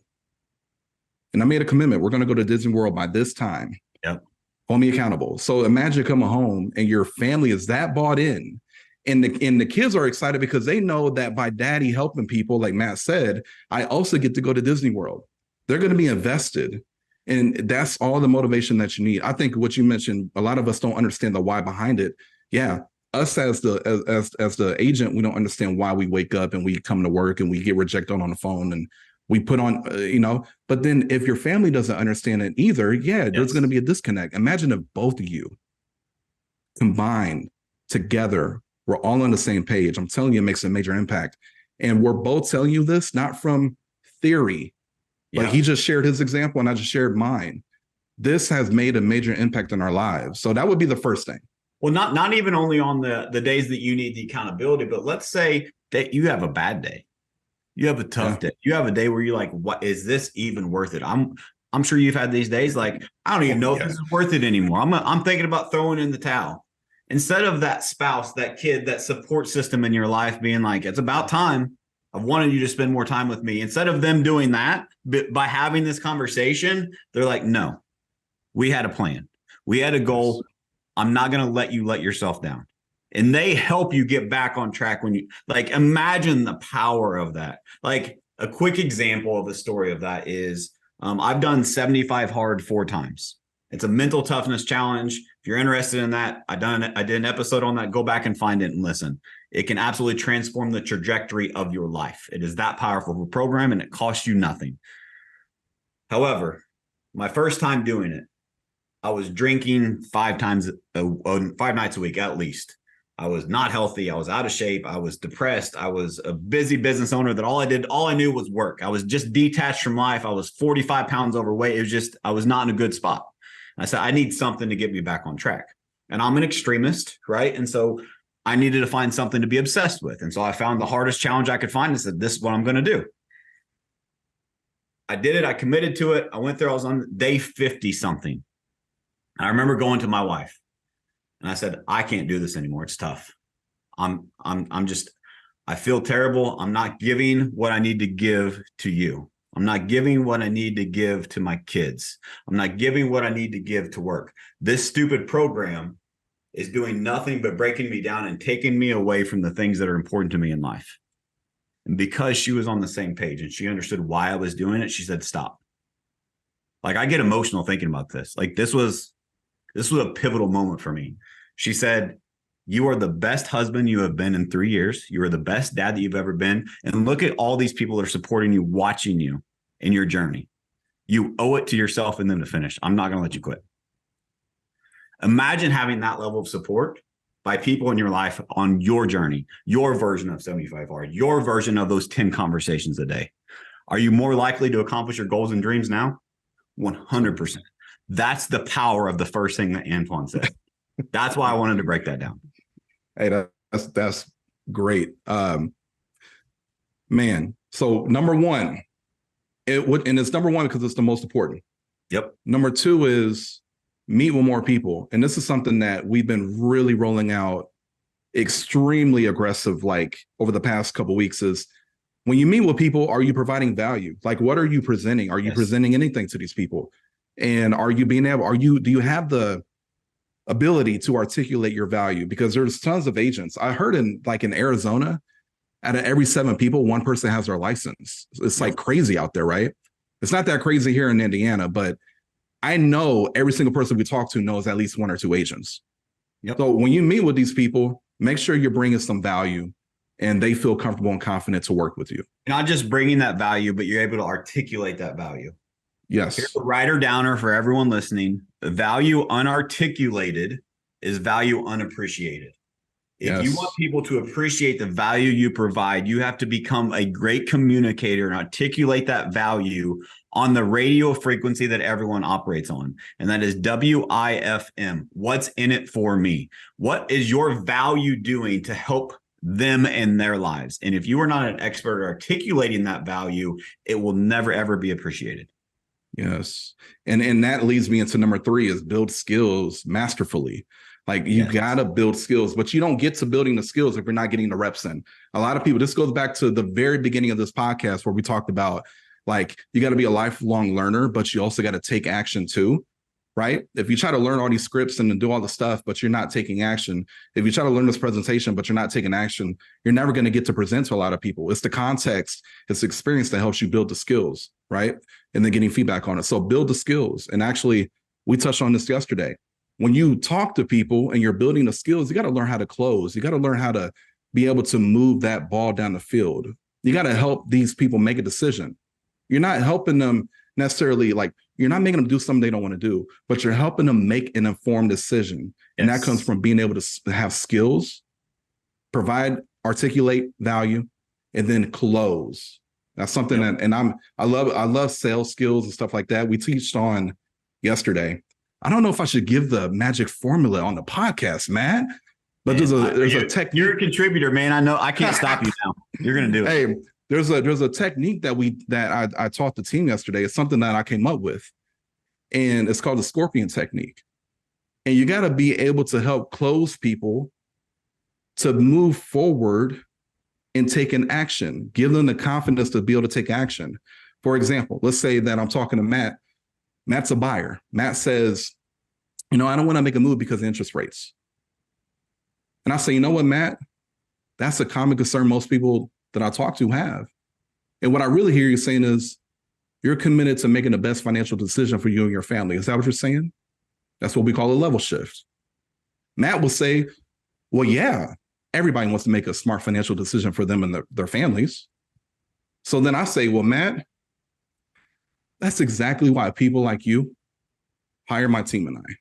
And I made a commitment. We're going to go to Disney World by this time. Yep. Hold me accountable. So imagine coming home and your family is that bought in. And the kids are excited because they know that by daddy helping people, like Matt said, I also get to go to Disney World. They're going to be invested. And that's all the motivation that you need. I think what you mentioned, a lot of us don't understand the why behind it. Yeah. Us as the agent, we don't understand why we wake up and we come to work and we get rejected on the phone and we put on, but then if your family doesn't understand it either, there's going to be a disconnect. Imagine if both of you combined together, we're all on the same page. I'm telling you, it makes a major impact. And we're both telling you this, not from theory, but he just shared his example and I just shared mine. This has made a major impact in our lives. So that would be the first thing. Well, not even only on the days that you need the accountability, but let's say that you have a bad day. You have a tough day. You have a day where you're like, what is this even worth it? I'm sure you've had these days like, I don't even know if this is worth it anymore. I'm thinking about throwing in the towel. Instead of that spouse, that kid, that support system in your life being like, it's about time. I've wanted you to spend more time with me. Instead of them doing that, by having this conversation, they're like, no, we had a plan. We had a goal. I'm not going to let you let yourself down. And they help you get back on track when you imagine the power of that. Like a quick example of the story of that is I've done 75 hard 4 times. It's a mental toughness challenge. If you're interested in that, I did an episode on that. Go back and find it and listen. It can absolutely transform the trajectory of your life. It is that powerful of a program, and it costs you nothing. However, my first time doing it, I was drinking 5 nights a week at least. I was not healthy. I was out of shape. I was depressed. I was a busy business owner that all I knew was work. I was just detached from life. I was 45 pounds overweight. It was just, I was not in a good spot. I said, I need something to get me back on track. And I'm an extremist, right? And so I needed to find something to be obsessed with. And so I found the hardest challenge I could find and said, this is what I'm going to do. I did it. I committed to it. I went there. I was on day 50 something. I remember going to my wife and I said, I can't do this anymore. It's tough. I feel terrible. I'm not giving what I need to give to you. I'm not giving what I need to give to my kids. I'm not giving what I need to give to work. This stupid program is doing nothing but breaking me down and taking me away from the things that are important to me in life. And because she was on the same page and she understood why I was doing it, she said, stop. Like, I get emotional thinking about this. Like, this was a pivotal moment for me. She said, you are the best husband you have been in 3 years. You are the best dad that you've ever been. And look at all these people that are supporting you, watching you in your journey. You owe it to yourself and them to finish. I'm not going to let you quit. Imagine having that level of support by people in your life on your journey, your version of 75 hard, your version of those 10 conversations a day. Are you more likely to accomplish your goals and dreams now? 100%. That's the power of the first thing that Antoine said. That's why I wanted to break that down. Hey, that's great. Man. So number one, it's number one because it's the most important. Yep. Number two is meet with more people. And this is something that we've been really rolling out extremely aggressive, like over the past couple of weeks, is when you meet with people, are you providing value? Like, what are you presenting? Are you presenting anything to these people? And do you have the ability to articulate your value? Because there's tons of agents. I heard in Arizona, out of every 7 people, 1 person has their license. It's like crazy out there, right? It's not that crazy here in Indiana, but I know every single person we talk to knows at least 1 or 2 agents. Yep. So when you meet with these people, make sure you're bringing some value and they feel comfortable and confident to work with you. Not just bringing that value, but you're able to articulate that value. Yes. Here's a writer downer for everyone listening. Value unarticulated is value unappreciated. If you want people to appreciate the value you provide, you have to become a great communicator and articulate that value on the radio frequency that everyone operates on. And that is WIFM. What's in it for me? What is your value doing to help them in their lives? And if you are not an expert at articulating that value, it will never, ever be appreciated. Yes. And that leads me into number 3 is build skills masterfully. Like, you got to build skills, but you don't get to building the skills if you're not getting the reps in. A lot of people, this goes back to the very beginning of this podcast where we talked about, like, you got to be a lifelong learner, but you also got to take action too, right? If you try to learn all these scripts and do all the stuff, but you're not taking action, if you try to learn this presentation, but you're not taking action, you're never going to get to present to a lot of people. It's the context, it's the experience that helps you build the skills, right? And then getting feedback on it. So build the skills. And actually, we touched on this yesterday. When you talk to people and you're building the skills, you got to learn how to close. You got to learn how to be able to move that ball down the field. You got to help these people make a decision. You're not helping them necessarily, like, you're not making them do something they don't want to do, but you're helping them make an informed decision. And that comes from being able to have skills, articulate value, and then close. That's something that, I love sales skills and stuff like that. We teached on yesterday. I don't know if I should give the magic formula on the podcast, man. But there's a technique. You're a contributor, man. I know I can't stop you now. You're gonna do it. Hey, there's a technique that I taught the team yesterday. It's something that I came up with, and it's called the scorpion technique. And you got to be able to help close people to move forward and take an action. Give them the confidence to be able to take action. For example, let's say that I'm talking to Matt. Matt's a buyer. Matt says, I don't want to make a move because of interest rates. And I say, you know what, Matt? That's a common concern most people that I talk to have. And what I really hear you saying is you're committed to making the best financial decision for you and your family. Is that what you're saying? That's what we call a level shift. Matt will say, well, yeah, everybody wants to make a smart financial decision for them and their families. So then I say, well, Matt, that's exactly why people like you hire my team and I.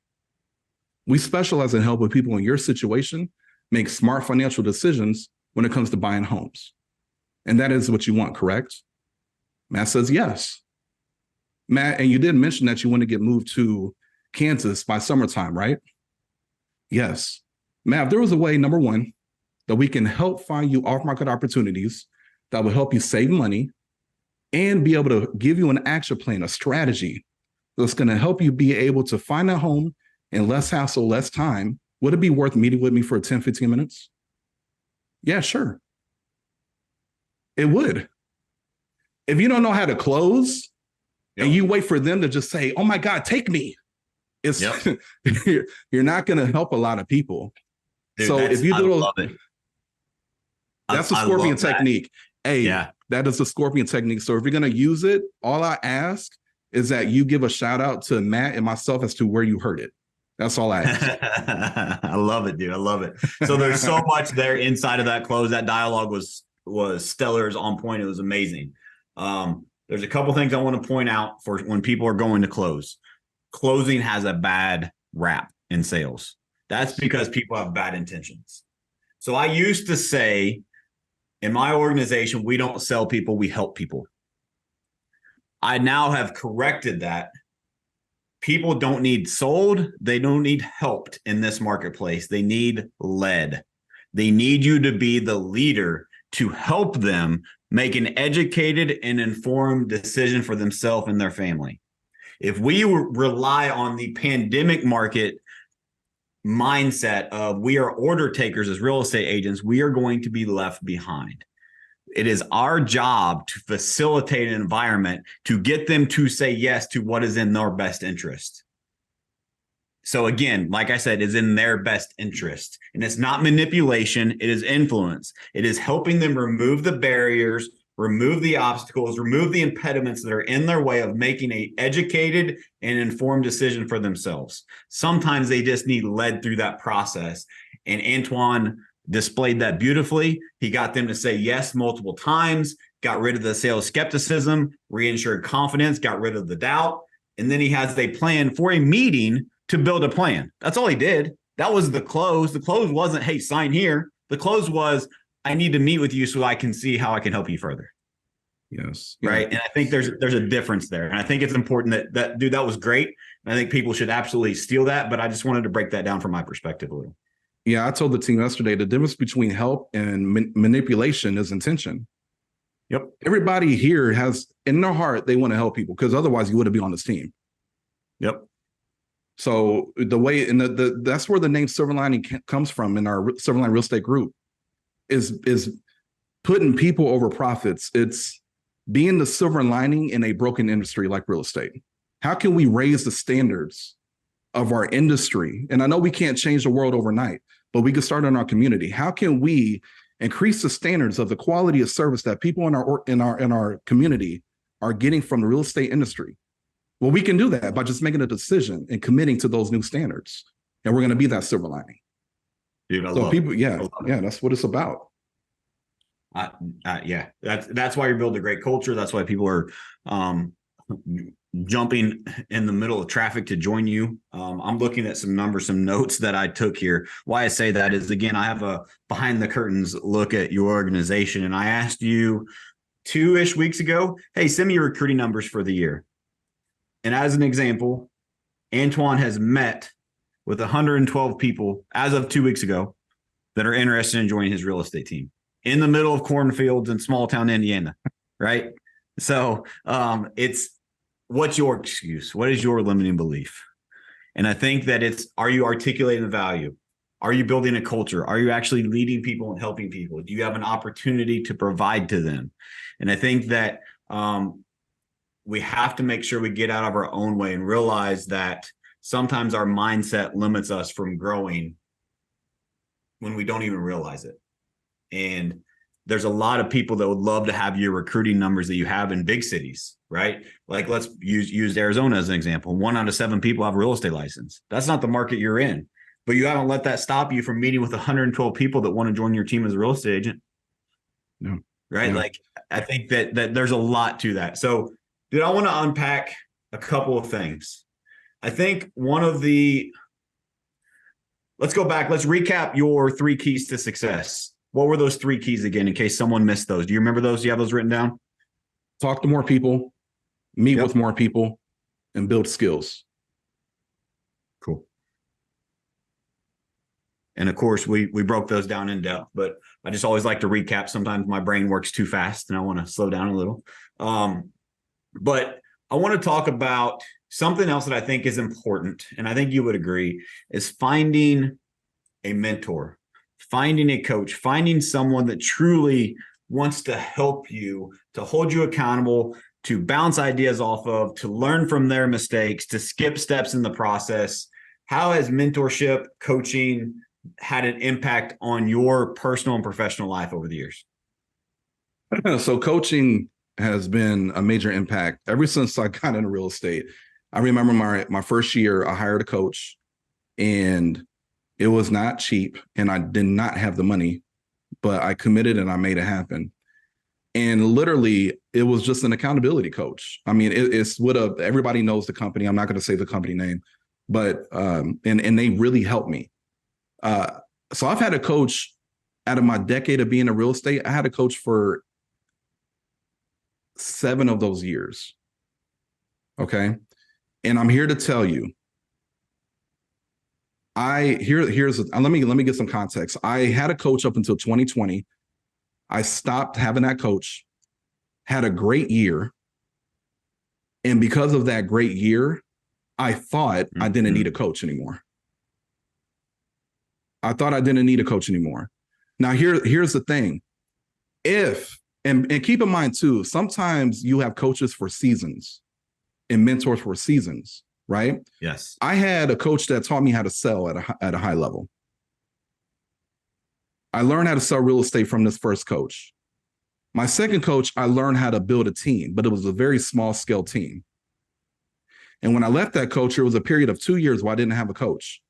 We specialize in helping people in your situation make smart financial decisions when it comes to buying homes. And that is what you want, correct? Matt says, yes. Matt, and you did mention that you want to get moved to Kansas by summertime, right? Yes. Matt, if there was a way, number one, that we can help find you off-market opportunities that will help you save money and be able to give you an action plan, a strategy that's going to help you be able to find a home in less hassle, less time, would it be worth meeting with me for 10, 15 minutes? Yeah, sure. It would. If you don't know how to close and you wait for them to just say, oh my God, take me. It's you're not going to help a lot of people. Dude, so if you do, love it. That's the scorpion technique. Hey, that is the scorpion technique. So if you're going to use it, all I ask is that you give a shout out to Matt and myself as to where you heard it. That's all I ask. I love it, dude. I love it. So there's so much there inside of that close. That dialogue was stellar, is on point. It was amazing. There's a couple things I want to point out for when people are going to close. Closing has a bad rap in sales. That's because people have bad intentions. So I used to say, in my organization, we don't sell people, we help people. I now have corrected that. People don't need sold. They don't need helped in this marketplace. They need led. They need you to be the leader to help them make an educated and informed decision for themselves and their family. If we rely on the pandemic market mindset of we are order takers as real estate agents, we are going to be left behind. It is our job to facilitate an environment to get them to say yes to what is in their best interest. So again, like I said, it's in their best interest. And it's not manipulation. It is influence. It is helping them remove the barriers, remove the obstacles, remove the impediments that are in their way of making an educated and informed decision for themselves. Sometimes they just need led through that process. And Antoine displayed that beautifully. He got them to say yes multiple times, got rid of the sales skepticism, reinsured confidence, got rid of the doubt. And then he has a plan for a meeting to build a plan. That's all he did. That was the close. The close wasn't, hey, sign here. The close was, I need to meet with you so I can see how I can help you further. Yes. Right. And I think there's a difference there. And I think it's important that dude, that was great. And I think people should absolutely steal that. But I just wanted to break that down from my perspective a little. Yeah, I told the team yesterday, the difference between help and manipulation is intention. Yep. Everybody here has in their heart, they want to help people because otherwise you wouldn't be on this team. Yep. So the way, and that's where the name Silver Lining comes from in our Silver Lining Real Estate Group is putting people over profits. It's being the silver lining in a broken industry like real estate. How can we raise the standards of our industry? And I know we can't change the world overnight, but we can start in our community. How can we increase the standards of the quality of service that people in our community are getting from the real estate industry? Well, we can do that by just making a decision and committing to those new standards. And we're going to be that silver lining. Dude, I so love people, it. yeah, that's what it's about. Yeah, that's why you're building a great culture. That's why people are jumping in the middle of traffic to join you. I'm looking at some numbers, some notes that I took here. Why I say that is, again, I have a behind the curtains look at your organization. And I asked you 2-ish weeks ago, hey, send me your recruiting numbers for the year. And as an example, Antoine has met with 112 people as of 2 weeks ago that are interested in joining his real estate team in the middle of cornfields in small town Indiana, right? So it's, what's your excuse? What is your limiting belief? And I think that it's, are you articulating the value? Are you building a culture? Are you actually leading people and helping people? Do you have an opportunity to provide to them? And I think that we have to make sure we get out of our own way and realize that sometimes our mindset limits us from growing when we don't even realize it. And there's a lot of people that would love to have your recruiting numbers that you have in big cities, right? Like let's use Arizona as an example. 1 out of 7 people have a real estate license. That's not the market you're in, but you haven't let that stop you from meeting with 112 people that want to join your team as a real estate agent. No. Right. Yeah. Like I think that there's a lot to that. So, dude, I want to unpack a couple of things. I think let's go back. Let's recap your 3 keys to success. What were those 3 keys again, in case someone missed those? Do you remember those? Do you have those written down? Talk to more people, meet with more people, and build skills. Cool. And of course, we broke those down in depth, but I just always like to recap. Sometimes my brain works too fast and I want to slow down a little. But I want to talk about something else that I think is important, and I think you would agree, is finding a mentor, finding a coach, finding someone that truly wants to help you, to hold you accountable, to bounce ideas off of, to learn from their mistakes, to skip steps in the process. How has mentorship, coaching had an impact on your personal and professional life over the years? So coaching has been a major impact ever since I got into real estate. I remember my first year, I hired a coach, and it was not cheap, and I did not have the money, but I committed and I made it happen. And literally, it was just an accountability coach. I mean, it's what everybody knows the company. I'm not going to say the company name, but and they really helped me. So I've had a coach out of my decade of being in real estate. I had a coach for 7 of those years. Okay. And I'm here to tell you, let me get some context. I had a coach up until 2020. I stopped having that coach, had a great year. And because of that great year, I thought I didn't need a coach anymore. I thought I didn't need a coach anymore. Now, here's the thing. And keep in mind too, sometimes you have coaches for seasons and mentors for seasons, right? Yes. I had a coach that taught me how to sell at a high level. I learned how to sell real estate from this first coach. My second coach, I learned how to build a team, but it was a very small scale team. And when I left that coach, it was a period of 2 years where I didn't have a coach.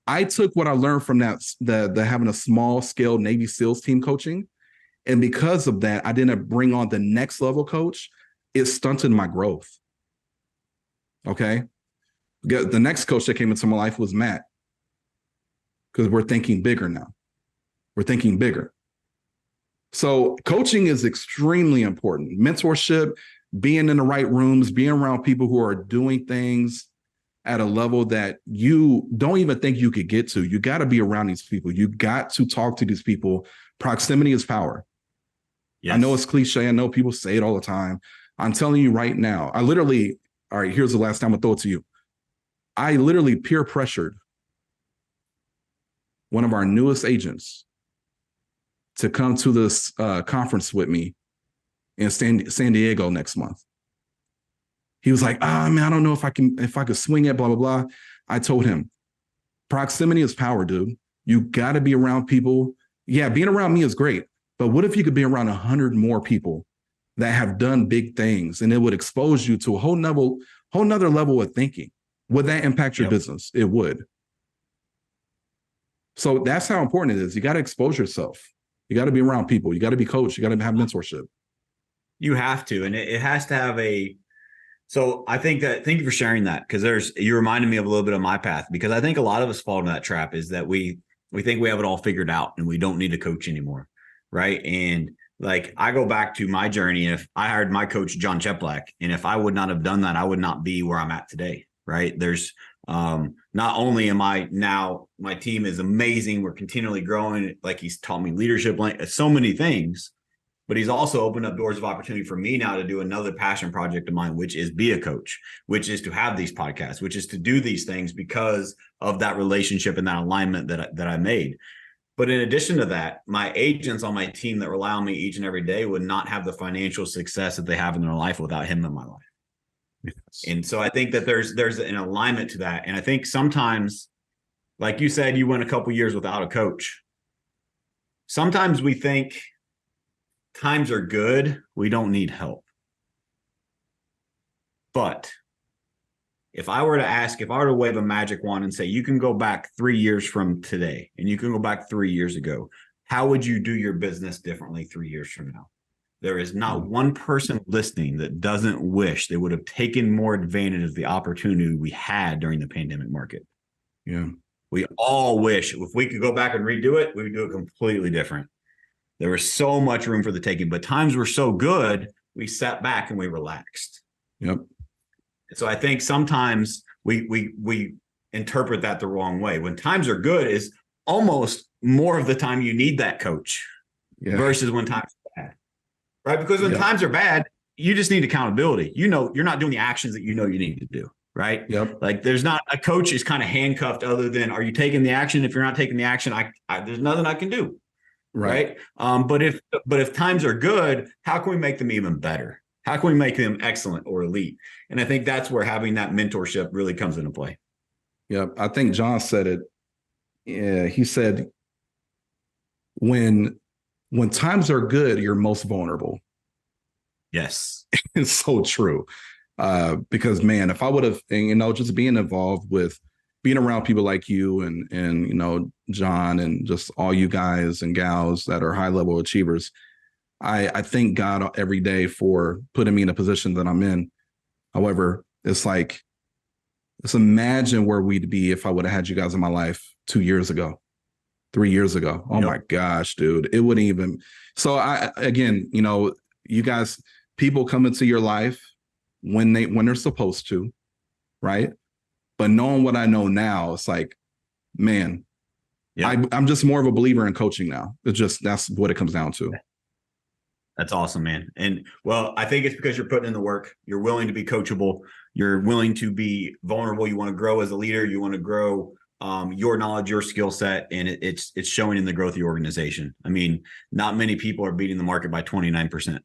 I took what I learned from the having a small scale Navy SEALs team coaching. And because of that, I didn't bring on the next level coach. It stunted my growth. Okay. The next coach that came into my life was Matt, because we're thinking bigger now. We're thinking bigger. So coaching is extremely important. Mentorship, being in the right rooms, being around people who are doing things at a level that you don't even think you could get to. You got to be around these people. You got to talk to these people. Proximity is power. Yes. I know it's cliche. I know people say it all the time. I'm telling you right now, all right, here's the last time I'll throw it to you. I literally peer pressured one of our newest agents to come to this conference with me in San Diego next month. He was like, man, I don't know if I could swing it, blah, blah, blah. I told him, proximity is power, dude. You got to be around people. Yeah, being around me is great. But what if you could be around 100 more people that have done big things, and it would expose you to a whole nother level of thinking? Would that impact your business? It would. So that's how important it is. You got to expose yourself. You got to be around people. You got to be coached. You got to have mentorship. You have to, and it has to have so I think that, thank you for sharing that, because you reminded me of a little bit of my path, because I think a lot of us fall into that trap, is that we think we have it all figured out and we don't need a coach anymore. Right. And like, I go back to my journey. If I hired my coach, John Cheplack, and if I would not have done that, I would not be where I'm at today. Right. There's not only am I now, my team is amazing. We're continually growing. Like, he's taught me leadership, like so many things, but he's also opened up doors of opportunity for me now to do another passion project of mine, which is be a coach, which is to have these podcasts, which is to do these things because of that relationship and that alignment that I made. But in addition to that, my agents on my team that rely on me each and every day would not have the financial success that they have in their life without him in my life. Yes. And so I think that there's an alignment to that. And I think sometimes, like you said, you went a couple years without a coach. Sometimes we think times are good, we don't need help. But if I were to wave a magic wand and say, you can go back 3 years from today and you can go back 3 years ago, how would you do your business differently 3 years from now? There is not one person listening that doesn't wish they would have taken more advantage of the opportunity we had during the pandemic market. Yeah. We all wish if we could go back and redo it, we would do it completely different. There was so much room for the taking, but times were so good, we sat back and we relaxed. Yep. So I think sometimes we interpret that the wrong way. When times are good is almost more of the time you need that coach versus when times are bad, right? Because when times are bad, you just need accountability. You know, you're not doing the actions that you know you need to do, right? Yep. Like there's not a coach is kind of handcuffed other than, are you taking the action? If you're not taking the action, there's nothing I can do. Right. But if times are good, how can we make them even better? How can we make them excellent or elite? And I think that's where having that mentorship really comes into play. Yep. I think John said it. Yeah, he said, when times are good, you're most vulnerable. Yes. It's so true. Because man, if I would have, just being involved with being around people like you and John and just all you guys and gals that are high level achievers, I thank God every day for putting me in a position that I'm in. However, it's like, let's imagine where we'd be if I would have had you guys in my life 2 years ago, 3 years ago. Oh my gosh, dude, it wouldn't even. So you guys, people come into your life when they're supposed to, right? But knowing what I know now, it's like, man, I'm just more of a believer in coaching now. That's what it comes down to. That's awesome, man. And well, I think it's because you're putting in the work. You're willing to be coachable. You're willing to be vulnerable. You want to grow as a leader. You want to grow your knowledge, your skill set, and it's showing in the growth of your organization. I mean, not many people are beating the market by 29%.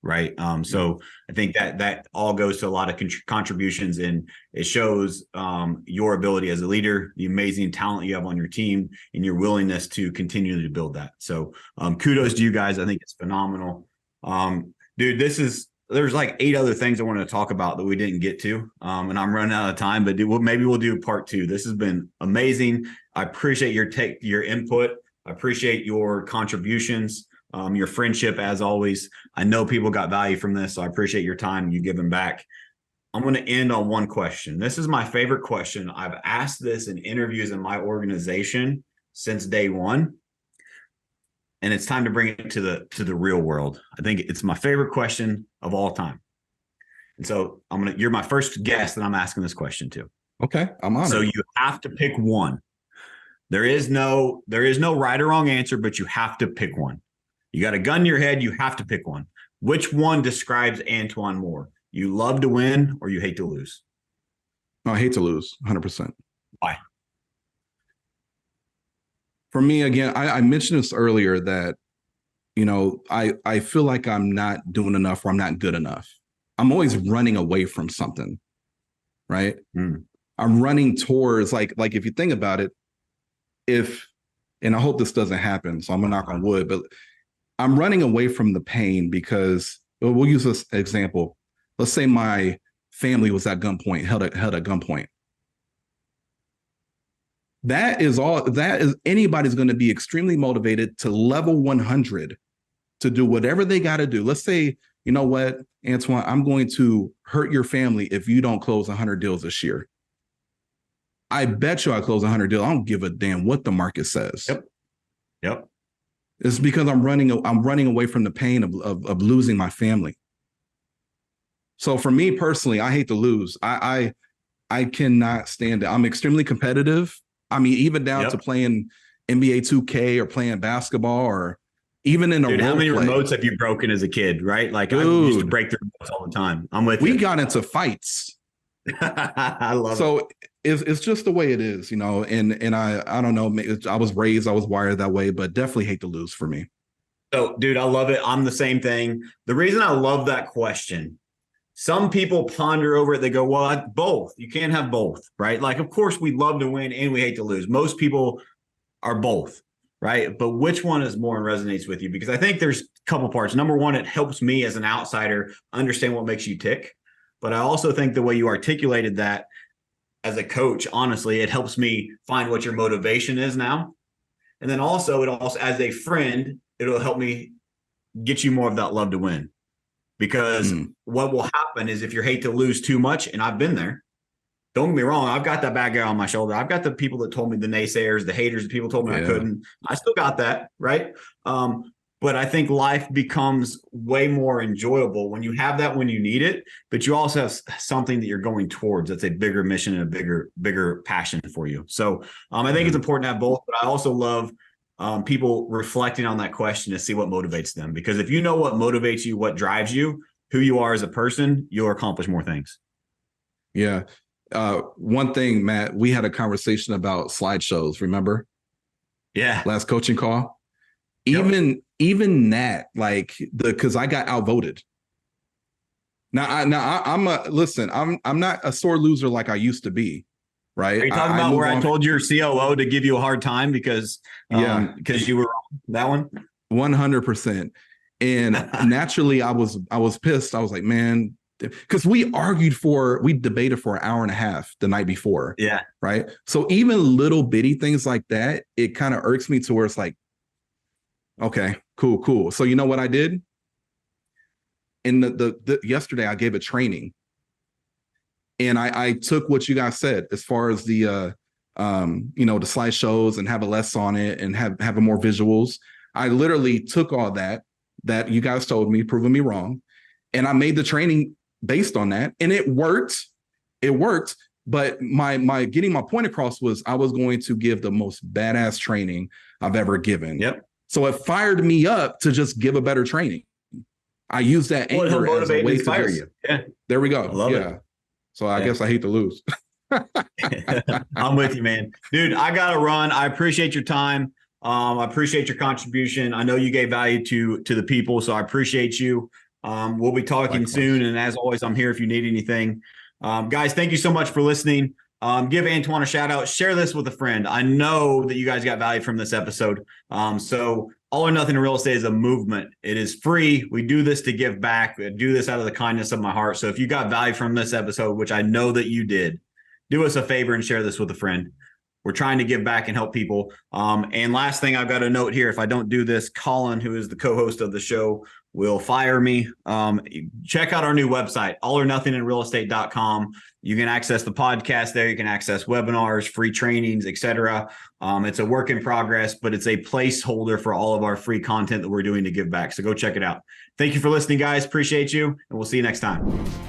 Right. So I think that all goes to a lot of contributions, and it shows your ability as a leader, the amazing talent you have on your team, and your willingness to continue to build that. So kudos to you guys. I think it's phenomenal. Dude, there's like 8 other things I wanted to talk about that we didn't get to. And I'm running out of time, but maybe we'll do part 2. This has been amazing. I appreciate your input. I appreciate your contributions. Your friendship, as always. I know people got value from this, so I appreciate your time, you giving back. I'm going to end on one question. This is my favorite question. I've asked this in interviews in my organization since day one, and it's time to bring it to the real world. I think it's my favorite question of all time. And so you're my first guest that I'm asking this question to. Okay, I'm honored. So you have to pick one. There is no right or wrong answer, but you have to pick one. You got a gun in your head. You have to pick one. Which one describes Antoine more? You love to win or you hate to lose? No, I hate to lose, 100%. Why? For me, again, I mentioned this earlier that, I feel like I'm not doing enough or I'm not good enough. I'm always running away from something, right? I'm running towards, like if you think about it, and I hope this doesn't happen, so I'm gonna knock on wood, but I'm running away from the pain because we'll use this example. Let's say my family was at gunpoint, held at gunpoint. That is anybody's going to be extremely motivated to level 100 to do whatever they got to do. Let's say, you know what, Antoine, I'm going to hurt your family if you don't close 100 deals this year. I bet you I close 100 deals. I don't give a damn what the market says. Yep. It's because I'm running away from the pain of losing my family. So for me personally, I hate to lose. I cannot stand it. I'm extremely competitive. I mean, even down to playing NBA 2K or playing basketball or even in a Dude, how many play. remotes have you broken as a kid, right? Like, I used to break the remotes all the time. I'm with you. We got into fights. I love it. So it's just the way it is, and I don't know, I was wired that way, but definitely hate to lose for me. So, dude, I love it. I'm the same thing. The reason I love that question, some people ponder over it. They go, well, both. You can't have both, right? Like, of course, we love to win and we hate to lose. Most people are both. right? But which one is more and resonates with you? Because I think there's a couple parts. Number one, it helps me as an outsider understand what makes you tick. But I also think the way you articulated that as a coach, honestly, it helps me find what your motivation is now. And then also, as a friend, it'll help me get you more of that love to win. Because what will happen is if you hate to lose too much, and I've been there, don't get me wrong, I've got that bad guy on my shoulder. I've got the people that told me, the naysayers, the haters, the people told me I couldn't. I still got that, right? But I think life becomes way more enjoyable when you have that when you need it, but you also have something that you're going towards. That's a bigger mission and a bigger passion for you. So I think it's important to have both, but I also love people reflecting on that question to see what motivates them. Because if you know what motivates you, what drives you, who you are as a person, you'll accomplish more things. Yeah. One thing, Matt, we had a conversation about slideshows, remember? Yeah. Last coaching call. Even that, like because I got outvoted. I'm not a sore loser like I used to be. Right. Are you talking about where I told your COO to give you a hard time because you were wrong? That one? 100%. And naturally I was pissed. I was like, man, because we debated for an hour and a half the night before. Yeah. Right. So even little bitty things like that, it kind of irks me to where it's like, okay, cool. So you know what I did? In the yesterday, I gave a training. And I took what you guys said as far as the the slideshows and have a less on it and have more visuals. I literally took all that you guys told me, proving me wrong, and I made the training based on that, and it worked. It worked. But my getting my point across was I was going to give the most badass training I've ever given. Yep. So it fired me up to just give a better training. I use that anchor as a way to inspire you. Yeah. There we go. I love it. So I guess I hate to lose. I'm with you, man. Dude, I got to run. I appreciate your time. I appreciate your contribution. I know you gave value to the people, so I appreciate you. We'll be talking soon. And as always, I'm here if you need anything. Guys, thank you so much for listening. Give Antoine a shout out. Share this with a friend. I know that you guys got value from this episode. So All or Nothing in Real Estate is a movement. It is free. We do this to give back. We do this out of the kindness of my heart. So if you got value from this episode, which I know that you did, do us a favor and share this with a friend. We're trying to give back and help people. And last thing, I've got a note here. If I don't do this, Colin, who is the co-host of the show, will fire me. Check out our new website, allornothinginrealestate.com. You can access the podcast there. You can access webinars, free trainings, etc. It's a work in progress, but it's a placeholder for all of our free content that we're doing to give back. So go check it out. Thank you for listening, guys. Appreciate you. And we'll see you next time.